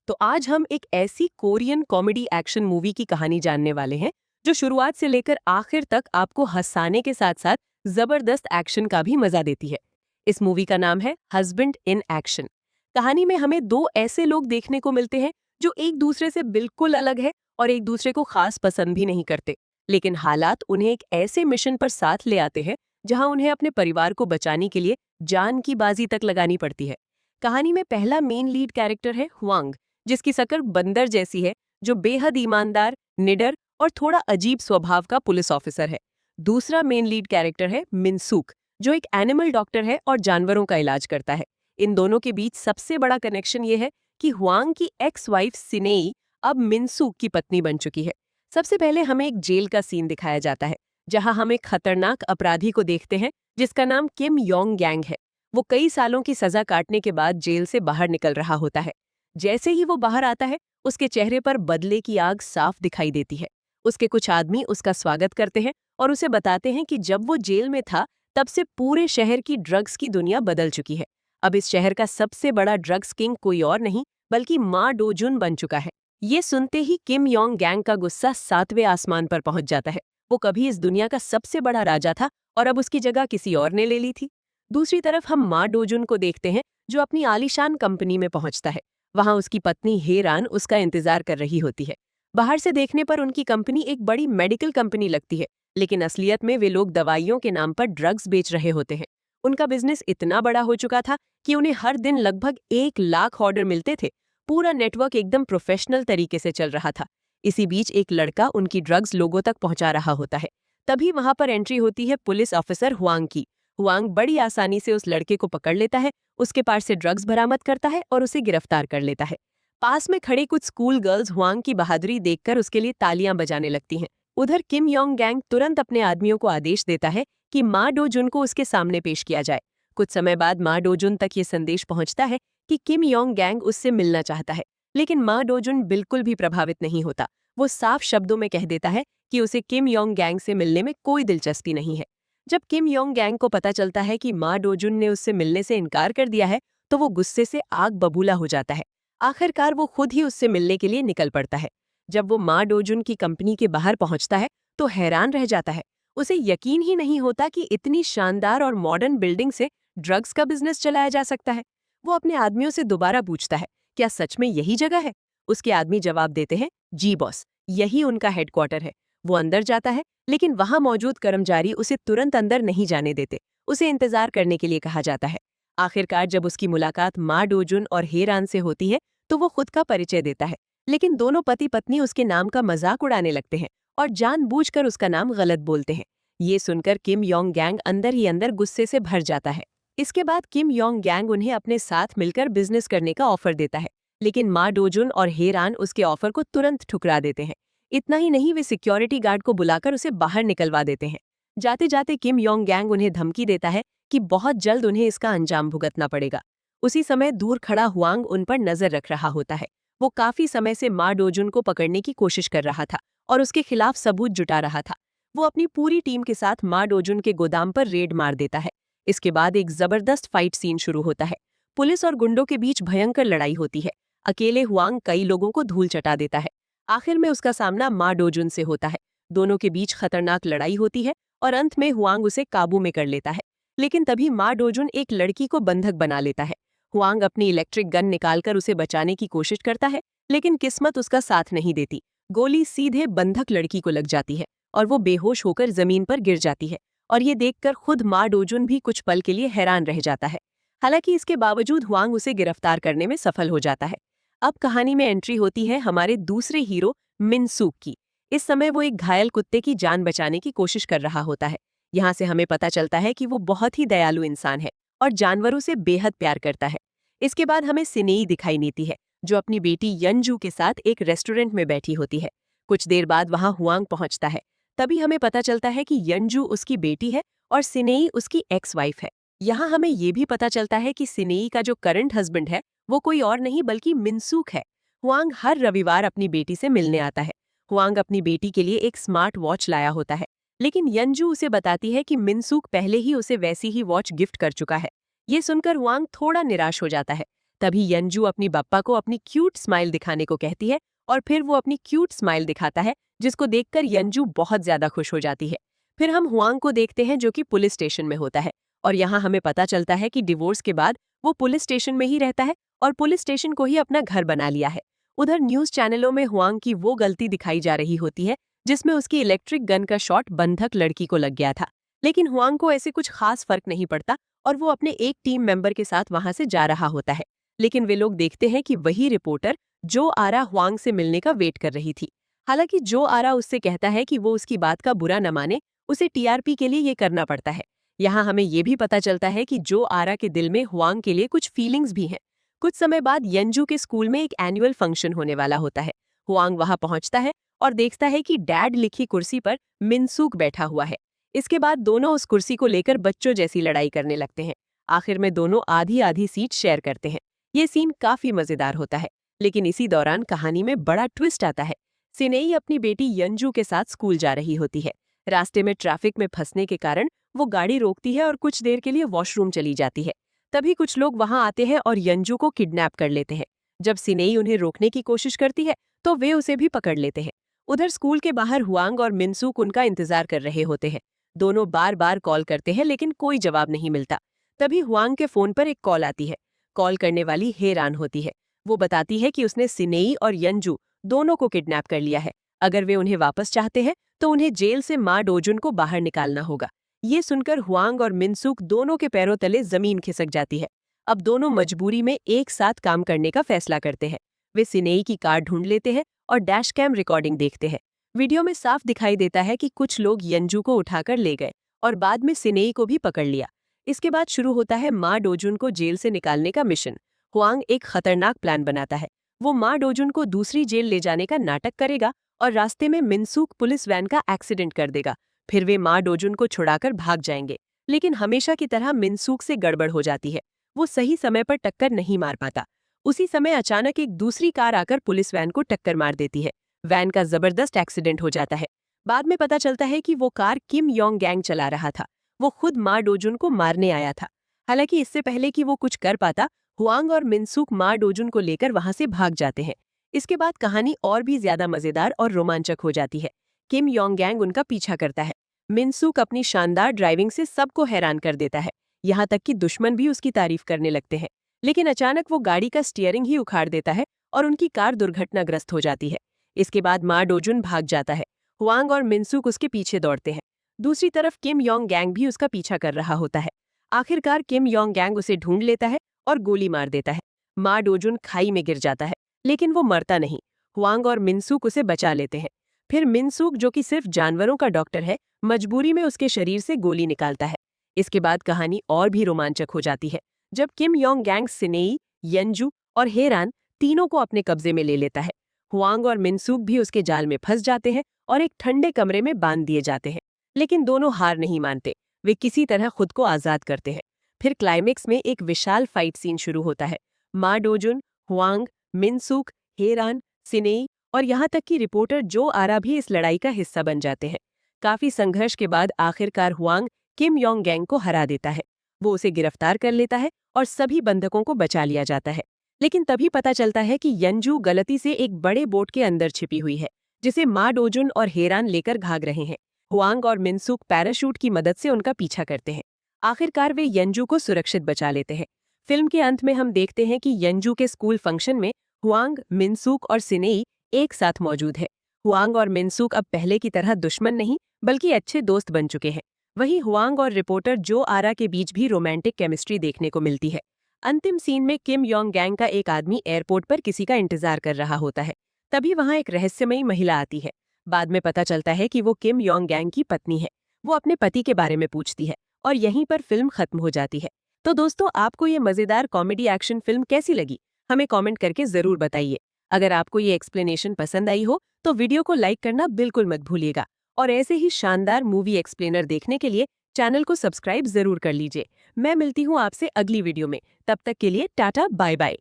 तो आज हम एक ऐसी कोरियन कॉमेडी एक्शन मूवी की कहानी जानने वाले हैं जो शुरुआत से लेकर आखिर तक आपको हंसाने के साथ साथ जबरदस्त एक्शन का भी मजा देती है। इस मूवी का नाम है हस्बैंड इन एक्शन। कहानी में हमें दो ऐसे लोग देखने को मिलते हैं जो एक दूसरे से बिल्कुल अलग है और एक दूसरे को खास पसंद भी नहीं करते, लेकिन हालात उन्हें एक ऐसे मिशन पर साथ ले आते हैं जहां उन्हें अपने परिवार को बचाने के लिए जान की बाजी तक लगानी पड़ती है। कहानी में पहला मेन लीड कैरेक्टर है हुआंग, जिसकी शक्ल बंदर जैसी है, जो बेहद ईमानदार, निडर और थोड़ा अजीब स्वभाव का पुलिस ऑफिसर है। दूसरा मेन लीड कैरेक्टर है मिनसूक, जो एक एनिमल डॉक्टर है और जानवरों का इलाज करता है। इन दोनों के बीच सबसे बड़ा कनेक्शन ये है कि हुआंग की एक्स वाइफ सिनेई अब मिनसूक की पत्नी बन चुकी है। सबसे पहले हमें एक जेल का सीन दिखाया जाता है, जहां हम एक खतरनाक अपराधी को देखते हैं जिसका नाम किम योंग गैंग है। वो कई सालों की सजा काटने के बाद जेल से बाहर निकल रहा होता है। जैसे ही वो बाहर आता है, उसके चेहरे पर बदले की आग साफ दिखाई देती है। उसके कुछ आदमी उसका स्वागत करते हैं और उसे बताते हैं कि जब वो जेल में था, तब से पूरे शहर की ड्रग्स की दुनिया बदल चुकी है। अब इस शहर का सबसे बड़ा ड्रग्स किंग कोई और नहीं बल्कि मा डोजुन बन चुका है। ये सुनते ही किम योंग गैंग का गुस्सा 7वें आसमान पर पहुंच जाता है। वो कभी इस दुनिया का सबसे बड़ा राजा था और अब उसकी जगह किसी और ने ले ली थी। दूसरी तरफ हम मा डोजुन को देखते हैं, जो अपनी आलीशान कंपनी में पहुंचता है। वहां उसकी पत्नी हेरान उसका इंतजार कर रही होती है। बाहर से देखने पर उनकी कंपनी एक बड़ी मेडिकल कंपनी लगती है, लेकिन असलियत में वे लोग दवाइयों के नाम पर ड्रग्स बेच रहे होते हैं। उनका बिजनेस इतना बड़ा हो चुका था कि उन्हें हर दिन लगभग 1 लाख ऑर्डर मिलते थे। पूरा नेटवर्क एकदम प्रोफेशनल तरीके से चल रहा था। इसी बीच एक लड़का उनकी ड्रग्स लोगों तक पहुंचा रहा होता है। तभी वहां पर एंट्री होती है पुलिस ऑफिसर हुआंग की। हुआंग बड़ी आसानी से उस लड़के को पकड़ लेता है, उसके पास से ड्रग्स बरामद करता है और उसे गिरफ्तार कर लेता है। पास में खड़े कुछ स्कूल गर्ल्स हुआंग की बहादुरी देखकर उसके लिए तालियां बजाने लगती हैं। उधर किम योंग गैंग तुरंत अपने आदमियों को आदेश देता है कि मा डोजुन को उसके सामने पेश किया जाए। कुछ समय बाद मा डोजुन तक ये संदेश पहुंचता है कि किम योंग गैंग उससे मिलना चाहता है, लेकिन मा डोजुन बिल्कुल भी प्रभावित नहीं होता। वो साफ शब्दों में कह देता है कि उसे किम योंग गैंग से मिलने में कोई दिलचस्पी नहीं है। जब किम योंग गैंग को पता चलता है कि मा डोजुन ने उससे मिलने से इनकार कर दिया है, तो वो गुस्से से आग बबूला हो जाता है। आखिरकार वो खुद ही उससे मिलने के लिए निकल पड़ता है। जब वो मा डोजुन की कंपनी के बाहर पहुंचता है, तो हैरान रह जाता है। उसे यकीन ही नहीं होता कि इतनी शानदार और मॉडर्न बिल्डिंग से ड्रग्स का बिजनेस चलाया जा सकता है। वो अपने आदमियों से दोबारा पूछता है, क्या सच में यही जगह है? उसके आदमी जवाब देते हैं, जी बॉस, यही उनका हेडक्वार्टर है। वो अंदर जाता है, लेकिन वहां मौजूद कर्मचारी उसे तुरंत अंदर नहीं जाने देते। उसे इंतजार करने के लिए कहा जाता है। आखिरकार जब उसकी मुलाकात मा डोजुन और हेरान से होती है, तो वो खुद का परिचय देता है, लेकिन दोनों पति पत्नी उसके नाम का मजाक उड़ाने लगते हैं और जानबूझकर उसका नाम गलत बोलते हैं। ये सुनकर किम योंग गैंग अंदर ही अंदर गुस्से से भर जाता है। इसके बाद किम योंग गैंग उन्हें अपने साथ मिलकर बिजनेस करने का ऑफर देता है, लेकिन मा डोजुन और हेरान उसके ऑफर को तुरंत ठुकरा देते हैं। इतना ही नहीं, वे सिक्योरिटी गार्ड को बुलाकर उसे बाहर निकलवा देते हैं। जाते जाते किम योंग गैंग उन्हें धमकी देता है कि बहुत जल्द उन्हें इसका अंजाम भुगतना पड़ेगा। उसी समय दूर खड़ा हुआंग उन पर नजर रख रहा होता है। वो काफी समय से मा डोजुन को पकड़ने की कोशिश कर रहा था और उसके खिलाफ सबूत जुटा रहा था। वो अपनी पूरी टीम के साथ मा डोजुन के गोदाम पर रेड मार देता है। इसके बाद एक जबरदस्त फाइट सीन शुरू होता है। पुलिस और गुंडों के बीच भयंकर लड़ाई होती है। अकेले हुआंग कई लोगों को धूल चटा देता है। आखिर में उसका सामना मा डोजुन से होता है। दोनों के बीच खतरनाक लड़ाई होती है और अंत में हुआंग उसे काबू में कर लेता है। लेकिन तभी मा डोजुन एक लड़की को बंधक बना लेता है। हुआंग अपनी इलेक्ट्रिक गन निकालकर उसे बचाने की कोशिश करता है, लेकिन किस्मत उसका साथ नहीं देती। गोली सीधे बंधक लड़की को लग जाती है और वो बेहोश होकर जमीन पर गिर जाती है। और ये देखकर खुद मा डोजुन भी कुछ पल के लिए हैरान रह जाता है। हालांकि इसके बावजूद हुआंग उसे गिरफ्तार करने में सफल हो जाता है। अब कहानी में एंट्री होती है हमारे दूसरे हीरो मिनसूक की। इस समय वो एक घायल कुत्ते की जान बचाने की कोशिश कर रहा होता है। यहाँ से हमें पता चलता है कि वो बहुत ही दयालु इंसान है और जानवरों से बेहद प्यार करता है। इसके बाद हमें सिनेई दिखाई देती है, जो अपनी बेटी यंजू के साथ एक रेस्टोरेंट में बैठी होती है। कुछ देर बाद वहां हुआंग पहुंचता है। तभी हमें पता चलता है कि यंजू उसकी बेटी है और सिनेई उसकी एक्स वाइफ है। यहाँ हमें ये भी पता चलता है कि सिनेई का जो करंट हस्बैंड है, वो कोई और नहीं बल्कि मिनसूक है। हुआंग हर रविवार अपनी बेटी से मिलने आता है। हुआंग अपनी बेटी के लिए एक स्मार्ट वॉच लाया होता है, लेकिन यंजू उसे बताती है कि मिनसूक पहले ही उसे वैसी ही वॉच गिफ्ट कर चुका है। ये सुनकर हुआंग थोड़ा निराश हो जाता है, तभी यंजू अपनी बप्पा को अपनी क्यूट स्माइल दिखाने को कहती है और फिर वो अपनी क्यूट स्माइल दिखाता है, जिसको देखकर यंजू बहुत ज्यादा खुश हो जाती है। फिर हम हुआंग को देखते हैं जो कि पुलिस स्टेशन में होता है और यहाँ हमें पता चलता है कि डिवोर्स के बाद वो पुलिस स्टेशन में ही रहता है और पुलिस स्टेशन को ही अपना घर बना लिया है। उधर न्यूज चैनलों में हुआंग की वो गलती दिखाई जा रही होती है जिसमें उसकी इलेक्ट्रिक गन का शॉट बंधक लड़की को लग गया था। लेकिन हुआंग को ऐसे कुछ खास फर्क नहीं पड़ता और वो अपने एक टीम मेंबर के साथ वहां से जा रहा होता है। लेकिन वे लोग देखते हैं कि वही रिपोर्टर जो आरा हुआंग से मिलने का वेट कर रही थी। हालांकि जो आरा उससे कहता है कि वो उसकी बात का बुरा न माने, उसे टीआरपी के लिए ये करना पड़ता है। यहाँ हमें ये भी पता चलता है कि जो आरा के दिल में हुआंग के लिए कुछ फीलिंग्स भी हैं। कुछ समय बाद यंजू के स्कूल में एक एनुअल फंक्शन होने वाला होता है। हुआंग वहां पहुंचता है और देखता है कि डैड लिखी कुर्सी पर मिनसूक बैठा हुआ है। इसके बाद दोनों उस कुर्सी को लेकर बच्चों जैसी लड़ाई करने लगते हैं। आखिर में दोनों आधी आधी सीट शेयर करते हैं। ये सीन काफी मजेदार होता है, लेकिन इसी दौरान कहानी में बड़ा ट्विस्ट आता है। सिनेई अपनी बेटी यंजू के साथ स्कूल जा रही होती है। रास्ते में ट्रैफिक में फंसने के कारण वो गाड़ी रोकती है और कुछ देर के लिए वॉशरूम चली जाती है। तभी कुछ लोग वहां आते हैं और यंजू को किडनैप कर लेते हैं। जब सिनेई उन्हें रोकने की कोशिश करती है तो वे उसे भी पकड़ लेते हैं। उधर स्कूल के बाहर हुआंग और मिनसूक उनका इंतजार कर रहे होते हैं। दोनों बार बार कॉल करते हैं लेकिन कोई जवाब नहीं मिलता। तभी हुआंग के फोन पर एक कॉल आती है। कॉल करने वाली हैरान होती है। वो बताती है कि उसने सिनेई और यंजू दोनों को किडनैप कर लिया है। अगर वे उन्हें वापस चाहते हैं तो उन्हें जेल से मा डोजुन को बाहर निकालना होगा। ये सुनकर हुआंग और मिनसूक दोनों के पैरों तले जमीन खिसक जाती है। अब दोनों मजबूरी में एक साथ काम करने का फैसला करते हैं। वे सिनेई की कार ढूंढ लेते हैं और डैश कैम रिकॉर्डिंग देखते हैं। वीडियो में साफ दिखाई देता है कि कुछ लोग यंजू को उठाकर ले गए और बाद में सिनेई को भी पकड़ लिया। इसके बाद शुरू होता है मा डोजुन को जेल से निकालने का मिशन। हुआंग एक खतरनाक प्लान बनाता है। वो मा डोजुन को दूसरी जेल ले जाने का नाटक करेगा और रास्ते में मिनसूक पुलिस वैन का एक्सीडेंट कर देगा। फिर वे मा डोजुन को छुड़ाकर भाग जाएंगे। लेकिन हमेशा की तरह मिनसूक से गड़बड़ हो जाती है। वो सही समय पर टक्कर नहीं मार पाता। उसी समय अचानक एक दूसरी कार आकर पुलिस वैन को टक्कर मार देती है। वैन का जबरदस्त एक्सीडेंट हो जाता है। बाद में पता चलता है कि वो कार किम योंग गैंग चला रहा था। वो खुद मा डोजुन को मारने आया था। हालांकि इससे पहले कि वो कुछ कर पाता, हुआंग और मिनसूक मा डोजुन को लेकर वहां से भाग जाते हैं। इसके बाद कहानी और भी ज्यादा मजेदार और रोमांचक हो जाती है। किम योंग गैंग उनका पीछा करता है। मिनसूक अपनी शानदार ड्राइविंग से सबको हैरान कर देता है। यहाँ तक कि दुश्मन भी उसकी तारीफ करने लगते हैं। लेकिन अचानक वो गाड़ी का स्टीयरिंग ही उखाड़ देता है और उनकी कार दुर्घटनाग्रस्त हो जाती है। इसके बाद मा डोजुन भाग जाता है। हुआंग और मिनसूक उसके पीछे दौड़ते हैं। दूसरी तरफ किम योंग गैंग भी उसका पीछा कर रहा होता है। आखिरकार किम योंग गैंग उसे ढूंढ लेता है और गोली मार देता है। मा डोजुन खाई में गिर जाता है, लेकिन वो मरता नहीं। हुआंग और मिनसूक उसे बचा लेते हैं। फिर मिनसूक, जो कि सिर्फ जानवरों का डॉक्टर है, मजबूरी में उसके शरीर से गोली निकालता है। इसके बाद कहानी और भी रोमांचक हो जाती है जब किम योंग गैंग सिनेई, यंजू और हेरान तीनों को अपने कब्जे में ले लेता है। हुआंग और मिनसूक भी उसके जाल में फंस जाते हैं और एक ठंडे कमरे में बांध दिए जाते हैं। लेकिन दोनों हार नहीं मानते। वे किसी तरह खुद को आजाद करते हैं। फिर क्लाइमेक्स में एक विशाल फाइट सीन शुरू होता है। मा डोजुन, हुआंग, मिनसूक, हेरान, सिनेई और यहाँ तक कि रिपोर्टर जो आरा भी इस लड़ाई का हिस्सा बन जाते हैं। काफी संघर्ष के बाद आखिरकार हुआंग किम योंग गैंग को हरा देता है। वो उसे गिरफ्तार कर लेता है और सभी बंधकों को बचा लिया जाता है। लेकिन तभी पता चलता है कि यंजू गलती से एक बड़े बोट के अंदर छिपी हुई है, जिसे मा डोजुन और हेरान लेकर भाग रहे हैं। हुआंग और मिनसूक पैराशूट की मदद से उनका पीछा करते हैं। आखिरकार वे यंजू को सुरक्षित बचा लेते हैं। फिल्म के अंत में हम देखते हैं कि यंजू के स्कूल फंक्शन में हुआंग, मिनसूक और सिनेई एक साथ मौजूद है। हुआंग और मिनसूक अब पहले की तरह दुश्मन नहीं, बल्कि अच्छे दोस्त बन चुके हैं। वहीं हुआंग और रिपोर्टर जो आरा के बीच भी रोमांटिक केमिस्ट्री देखने को मिलती है। अंतिम सीन में किम योंग गैंग का एक आदमी एयरपोर्ट पर किसी का इंतजार कर रहा होता है। तभी वहां एक रहस्यमयी महिला आती है। बाद में पता चलता है कि वो किम योंग गैंग की पत्नी है। वो अपने पति के बारे में पूछती है और यहीं पर फिल्म खत्म हो जाती है। तो दोस्तों, आपको ये मजेदार कॉमेडी एक्शन फिल्म कैसी लगी? हमें कमेंट करके जरूर बताइए। अगर आपको ये एक्सप्लेनेशन पसंद आई हो तो वीडियो को लाइक करना बिल्कुल मत भूलिएगा और ऐसे ही शानदार मूवी एक्सप्लेनर देखने के लिए चैनल को सब्सक्राइब जरूर कर लीजिए। मैं मिलती हूँ आपसे अगली वीडियो में। तब तक के लिए टाटा बाय बाय।